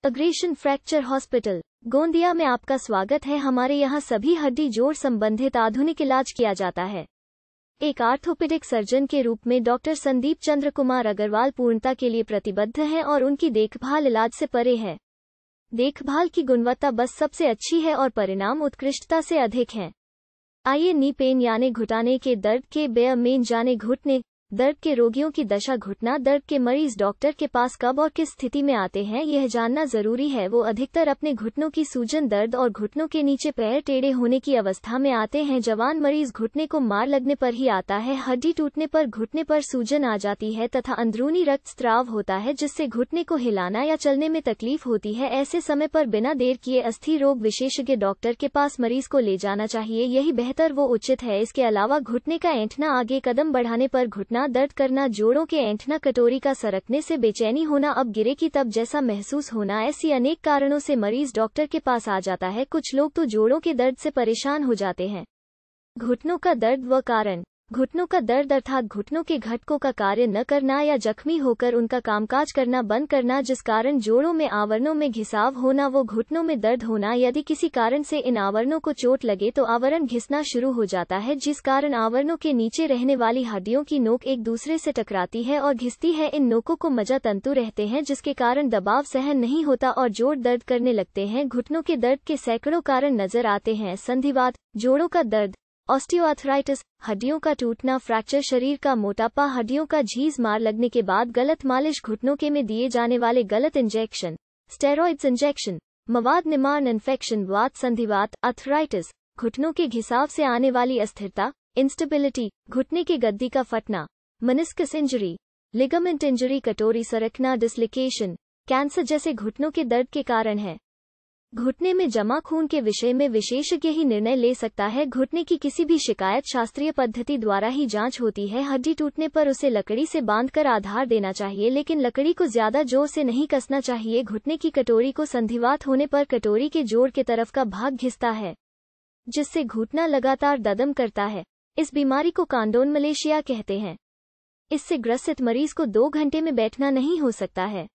Aggression fracture hospital Gondia में आपका स्वागत है। हमारे यहाँ सभी हड्डी जोड़ संबंधित आधुनिक इलाज किया जाता है। एक आर्थोपेडिक सर्जन के रूप में डॉक्टर संदीप चंद्र कुमार अग्रवाल पूर्णता के लिए प्रतिबद्ध हैं और उनकी देखभाल इलाज से परे है। देखभाल की गुणवत्ता बस सबसे अच्छी है और परिणाम उत्कृष्टता से अधिक हैं। आइए नी पेन यानी घुटाने के दर्द के बेयर मेन जाने घुटने दर्द के रोगियों की दशा। घुटना दर्द के मरीज डॉक्टर के पास कब और किस स्थिति में आते हैं, यह जानना जरूरी है। वो अधिकतर अपने घुटनों की सूजन दर्द और घुटनों के नीचे पैर टेढ़े होने की अवस्था में आते हैं। जवान मरीज घुटने को मार लगने पर ही आता है। हड्डी टूटने पर घुटने पर सूजन आ जाती है तथा अंदरूनी रक्तस्राव होता है, जिससे घुटने को हिलाना या चलने में तकलीफ होती है। ऐसे समय पर बिना देर किए अस्थि रोग विशेषज्ञ डॉक्टर के पास मरीज को ले जाना चाहिए, यही बेहतर वो उचित है। इसके अलावा घुटने का ऐंठना, आगे कदम बढ़ाने पर घुटना दर्द करना, जोड़ों के ऐंठना, कटोरी का सरकने से बेचैनी होना, अब गिरे की तब जैसा महसूस होना, ऐसी अनेक कारणों से मरीज डॉक्टर के पास आ जाता है। कुछ लोग तो जोड़ों के दर्द से परेशान हो जाते हैं। घुटनों का दर्द व कारण। घुटनों का दर्द अर्थात घुटनों के घटकों का कार्य न करना या जख्मी होकर उनका कामकाज करना बंद करना, जिस कारण जोड़ों में आवरणों में घिसाव होना, वो घुटनों में दर्द होना। यदि किसी कारण से इन आवरणों को चोट लगे तो आवरण घिसना शुरू हो जाता है, जिस कारण आवरणों के नीचे रहने वाली हड्डियों की नोक एक दूसरे से टकराती है और घिसती है। इन नोकों को मज्जा तंतु रहते हैं, जिसके कारण दबाव सहन नहीं होता और जोड़ दर्द करने लगते हैं। घुटनों के दर्द के सैकड़ों कारण नजर आते हैं। संधिवात, जोड़ों का दर्द, ऑस्टियोआर्थराइटिस, हड्डियों का टूटना, फ्रैक्चर, शरीर का मोटापा, हड्डियों का झीज, मार लगने के बाद गलत मालिश, घुटनों के में दिए जाने वाले गलत इंजेक्शन, स्टेरॉइड्स इंजेक्शन, मवाद निमार्ण, इन्फेक्शन, वात, संधिवात, आर्थराइटिस, घुटनों के घिसाव से आने वाली अस्थिरता, इंस्टेबिलिटी, घुटने के गद्दी का फटना, मेनिस्कस इंजरी, लिगामेंट इंजरी, कटोरी सरकना, डिस्लोकेशन, कैंसर जैसे घुटनों के दर्द के कारण है। घुटने में जमा खून के विषय में विशेषज्ञ ही निर्णय ले सकता है। घुटने की किसी भी शिकायत शास्त्रीय पद्धति द्वारा ही जांच होती है। हड्डी टूटने पर उसे लकड़ी से बांधकर आधार देना चाहिए, लेकिन लकड़ी को ज्यादा जोर से नहीं कसना चाहिए। घुटने की कटोरी को संधिवात होने पर कटोरी के जोड़ के तरफ का भाग घिसता है, जिससे घुटना लगातार दर्द करता है। इस बीमारी को कॉन्डोनमलेशिया कहते हैं। इससे ग्रसित मरीज को 2 घंटे में बैठना नहीं हो सकता है।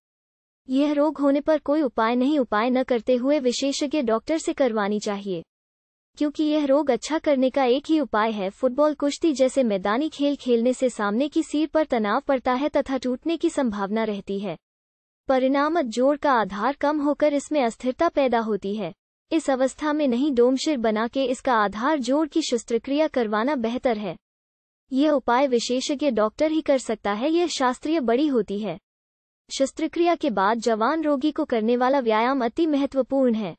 यह रोग होने पर कोई उपाय नहीं, उपाय न करते हुए विशेषज्ञ डॉक्टर से करवानी चाहिए, क्योंकि यह रोग अच्छा करने का एक ही उपाय है। फुटबॉल, कुश्ती जैसे मैदानी खेल खेलने से सामने की सिर पर तनाव पड़ता है तथा टूटने की संभावना रहती है। परिणामत जोड़ का आधार कम होकर इसमें अस्थिरता पैदा होती है। इस अवस्था में नहीं डोमशिर बना के इसका आधार जोड़ की शस्त्रक्रिया करवाना बेहतर है। यह उपाय विशेषज्ञ डॉक्टर ही कर सकता है। यह शास्त्रीय बड़ी होती है। शस्त्रक्रिया के बाद जवान रोगी को करने वाला व्यायाम अति महत्वपूर्ण है।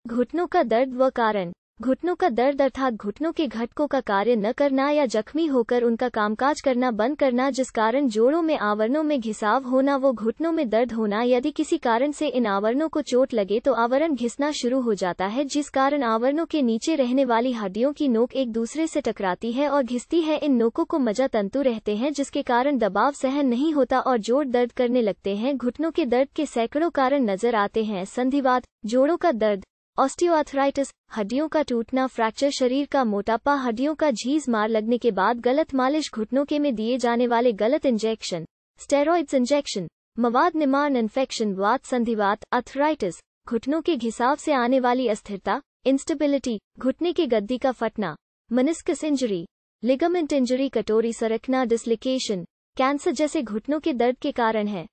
घुटनों का दर्द व कारण। घुटनों का दर्द अर्थात घुटनों के घटकों का कार्य न करना या जख्मी होकर उनका कामकाज करना बंद करना, जिस कारण जोड़ों में आवरणों में घिसाव होना, वो घुटनों में दर्द होना। यदि किसी कारण से इन आवरणों को चोट लगे तो आवरण घिसना शुरू हो जाता है, जिस कारण आवरणों के नीचे रहने वाली हड्डियों की नोक एक दूसरे से टकराती है और घिसती है। इन नोकों को मज्जा तंतु रहते हैं, जिसके कारण दबाव सहन नहीं होता और जोड़ दर्द करने लगते हैं। घुटनों के दर्द के सैकड़ों कारण नजर आते हैं। संधिवात, जोड़ों का दर्द, ऑस्टियोआर्थराइटिस, हड्डियों का टूटना, फ्रैक्चर, शरीर का मोटापा, हड्डियों का झीज, मार लगने के बाद गलत मालिश, घुटनों के में दिए जाने वाले गलत इंजेक्शन, स्टेरॉइड्स इंजेक्शन, मवाद निमार्ण, इन्फेक्शन, वात, संधिवात, आर्थराइटिस, घुटनों के घिसाव से आने वाली अस्थिरता, इंस्टेबिलिटी, घुटने के गद्दी का फटना, मेनिस्कस इंजरी, लिगामेंट इंजरी, कटोरी सरकना, डिस्लोकेशन, कैंसर जैसे घुटनों के दर्द के कारण है।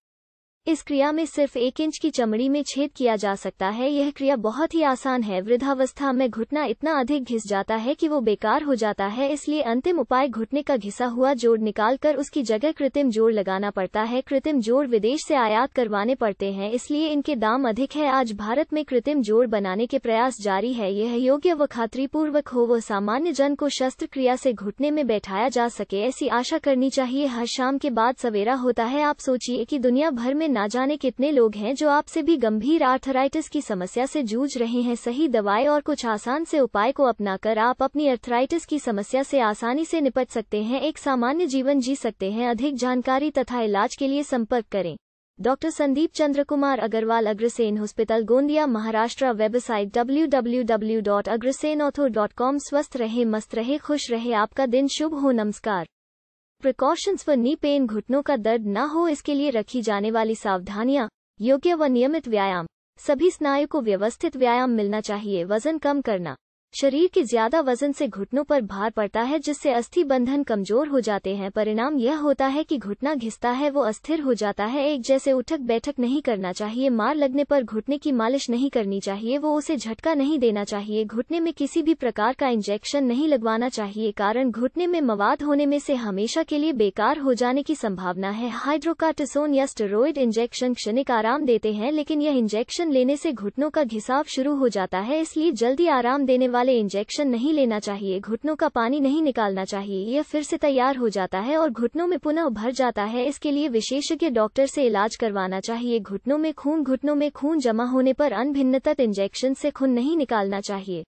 इस क्रिया में सिर्फ 1 इंच की चमड़ी में छेद किया जा सकता है। यह क्रिया बहुत ही आसान है। वृद्धावस्था में घुटना इतना अधिक घिस जाता है कि वो बेकार हो जाता है, इसलिए अंतिम उपाय घुटने का घिसा हुआ जोड़ निकालकर उसकी जगह कृत्रिम जोड़ लगाना पड़ता है। कृत्रिम जोड़ विदेश से आयात करवाने पड़ते हैं, इसलिए इनके दाम अधिक है। आज भारत में कृत्रिम जोड़ बनाने के प्रयास जारी है। यह योग्य व खातरीपूर्वक हो, वो सामान्य जन को शस्त्रक्रिया से घुटने में बैठाया जा सके, ऐसी आशा करनी चाहिए। हर शाम के बाद सवेरा होता है। आप सोचिए कि दुनिया भर में ना जाने कितने लोग हैं जो आपसे भी गंभीर आर्थराइटिस की समस्या से जूझ रहे हैं। सही दवाई और कुछ आसान से उपाय को अपनाकर आप अपनी आर्थराइटिस की समस्या से आसानी से निपट सकते हैं, एक सामान्य जीवन जी सकते हैं। अधिक जानकारी तथा इलाज के लिए संपर्क करें doctor Sandeep Chandra Kumar Agrawal, Agrasen hospital, Gondia, Maharashtra. Website www.agrasenortho.com। स्वस्थ रहे, मस्त रहे, खुश रहे, आपका दिन शुभ हो। नमस्कार। प्रिकॉशंस व नी पेन, घुटनों का दर्द न हो इसके लिए रखी जाने वाली सावधानियां। योग्य व नियमित व्यायाम। सभी स्नायु को व्यवस्थित व्यायाम मिलना चाहिए। वजन कम करना। शरीर के ज्यादा वजन से घुटनों पर भार पड़ता है, जिससे अस्थि बंधन कमजोर हो जाते हैं। परिणाम यह होता है कि घुटना घिसता है, वो अस्थिर हो जाता है। एक जैसे उठक बैठक नहीं करना चाहिए। मार लगने पर घुटने की मालिश नहीं करनी चाहिए, वो उसे झटका नहीं देना चाहिए। घुटने में किसी भी प्रकार का इंजेक्शन नहीं लगवाना चाहिए, कारण घुटने में मवाद होने में से हमेशा के लिए बेकार हो जाने की संभावना है। हाइड्रोकार्टिसोन या स्टेरॉयड इंजेक्शन क्षणिक आराम देते हैं, लेकिन यह इंजेक्शन लेने से घुटनों का घिसाव शुरू हो जाता है, इसलिए जल्दी आराम देने वाले इंजेक्शन नहीं लेना चाहिए। घुटनों का पानी नहीं निकालना चाहिए, यह फिर से तैयार हो जाता है और घुटनों में पुनः भर जाता है। इसके लिए विशेषज्ञ डॉक्टर से इलाज करवाना चाहिए। घुटनों में खून जमा होने पर अनभिन्नता इंजेक्शन से खून नहीं निकालना चाहिए।